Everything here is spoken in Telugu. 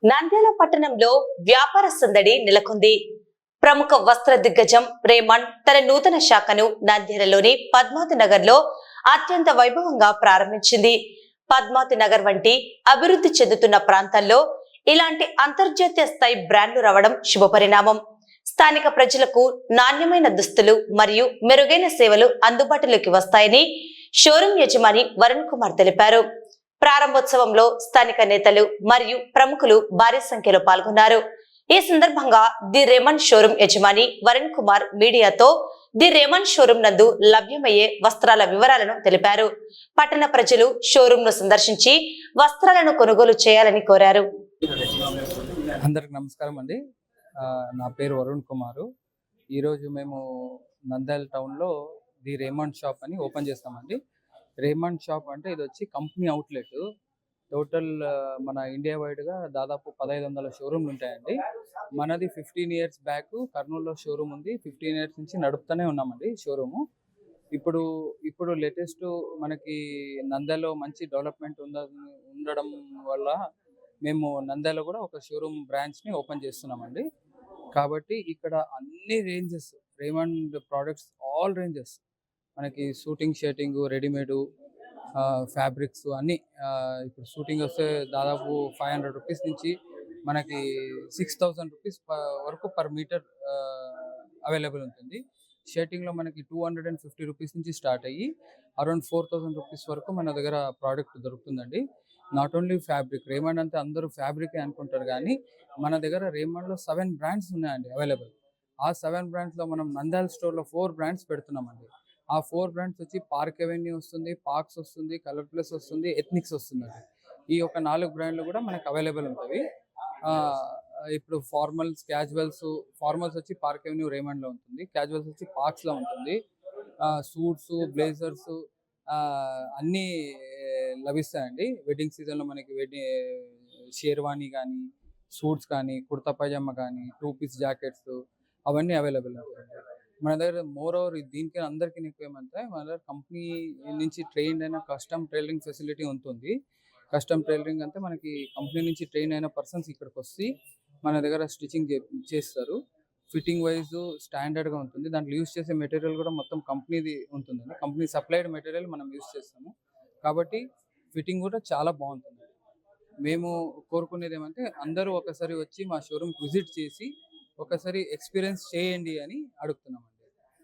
నంద్యాల పట్టణంలో వ్యాపార సందడి నెలకొంది. ప్రముఖ వస్త్ర దిగ్గజం రేమండ్ తన నూతన శాఖను నంద్యాలలోని పద్మావతి నగర్ లో అత్యంత వైభవంగా ప్రారంభించింది. పద్మావతి నగర్ వంటి అభివృద్ధి చెందుతున్న ప్రాంతాల్లో ఇలాంటి అంతర్జాతీయ స్థాయి బ్రాండ్లు రావడం శుభపరిణామం. స్థానిక ప్రజలకు నాణ్యమైన దుస్తులు మరియు మెరుగైన సేవలు అందుబాటులోకి వస్తాయని షోరూం యజమాని వరుణ్ కుమార్ తెలిపారు. ప్రారంభోత్సవంలో స్థానిక నేతలు మరియు ప్రముఖులు భారీ సంఖ్యలో పాల్గొన్నారు. ఈ సందర్భంగా ది రేమండ్ షోరూం యజమాని వరుణ్ కుమార్ మీడియాతో ది రేమండ్ షోరూం నందు లభ్యమయ్యే వస్త్రాల వివరాలను తెలిపారు. పట్టణ ప్రజలు షోరూం ను సందర్శించి వస్త్రాలను కొనుగోలు చేయాలని కోరారు. అందరికి నమస్కారం అండి. నా పేరు వరుణ్ కుమార్. ఈరోజు మేము నంద్యాల టౌన్లో ది రేమండ్ షాప్ అని ఓపెన్ చేస్తామండి. రేమండ్ షాప్ అంటే ఇది వచ్చి కంపెనీ అవుట్లెట్. టోటల్ మన ఇండియా వైడ్గా దాదాపు 1500 షోరూమ్లు ఉంటాయండి. మనది 15 years బ్యాక్ కర్నూలులో షోరూమ్ ఉంది. 15 years నుంచి నడుపుతూనే ఉన్నామండి షోరూము. ఇప్పుడు లేటెస్ట్ మనకి నంద్యాలలో మంచి డెవలప్మెంట్ ఉండడం వల్ల మేము నంద్యాలలో కూడా ఒక షోరూమ్ బ్రాంచ్ని ఓపెన్ చేస్తున్నామండి. కాబట్టి ఇక్కడ అన్ని ranges Raymond products all ranges మనకి షూటింగ్ షర్టింగ్ రెడీమేడ్ ఫ్యాబ్రిక్స్ అన్నీ. ఇప్పుడు షూటింగ్ వస్తే దాదాపు 500 రూపీస్ నుంచి మనకి 6000 రూపీస్ వరకు పర్ మీటర్ అవైలబుల్ ఉంటుంది. షర్టింగ్లో మనకి 250 రూపీస్ నుంచి స్టార్ట్ అయ్యి అరౌండ్ 4000 రూపీస్ వరకు మన దగ్గర ప్రోడక్ట్ దొరుకుతుందండి. నాట్ ఓన్లీ ఫ్యాబ్రిక్, రేమండ్ అంటే అందరూ ఫ్యాబ్రికే అనుకుంటారు, కానీ మన దగ్గర రేమండ్లో 7 బ్రాండ్స్ ఉన్నాయండి అవైలబుల్. ఆ 7 బ్రాండ్స్లో మనం నంద్యాల స్టోర్లో 4 బ్రాండ్స్ పెడుతున్నామండి. ఆ 4 బ్రాండ్స్ వచ్చి పార్క్ అవెన్యూ వస్తుంది, పార్క్స్ వస్తుంది, కలర్ ప్లస్ వస్తుంది, ఎథ్నిక్స్ వస్తుంది. ఈ ఒక 4 బ్రాండ్లు కూడా మనకు అవైలబుల్ ఉంటాయి. ఇప్పుడు ఫార్మల్స్, ఫార్మల్స్ వచ్చి పార్క్ అవెన్యూ రేమండ్లో ఉంటుంది, క్యాజువల్స్ వచ్చి పార్క్స్లో ఉంటుంది. సూట్స్, బ్లేజర్స్ అన్నీ లభిస్తాయండి. వెడ్డింగ్ సీజన్లో మనకి షేర్వానీ కానీ, సూట్స్ కానీ, కుర్తా పైజామా కానీ, 2 పీస్ జాకెట్స్ అవన్నీ అవైలబుల్ ఉంటాయండి మన దగ్గర. మోర్ ఓవర్ దీనికి అందరికీ ఎక్కువ ఏమంటే మన దగ్గర కంపెనీ నుంచి ట్రైన్డ్ అయిన కస్టమ్ టైలరింగ్ ఫెసిలిటీ ఉంటుంది. కస్టమ్ టైలరింగ్ అంటే మనకి కంపెనీ నుంచి ట్రైన్ అయిన పర్సన్స్ ఇక్కడికి వచ్చి మన దగ్గర స్టిచ్చింగ్ చేస్తారు. ఫిట్టింగ్ వైజ్ స్టాండర్డ్గా ఉంటుంది. దాంట్లో యూజ్ చేసే మెటీరియల్ కూడా మొత్తం కంపెనీది ఉంటుందండి. కంపెనీ సప్లైడ్ మెటీరియల్ మనం యూజ్ చేస్తాము కాబట్టి ఫిట్టింగ్ కూడా చాలా బాగుంటుంది. మేము కోరుకునేది ఏమంటే అందరూ ఒకసారి వచ్చి మా షోరూమ్కి విజిట్ చేసి ఒకసారి ఎక్స్పీరియన్స్ చేయండి అని అడుగుతున్నాం.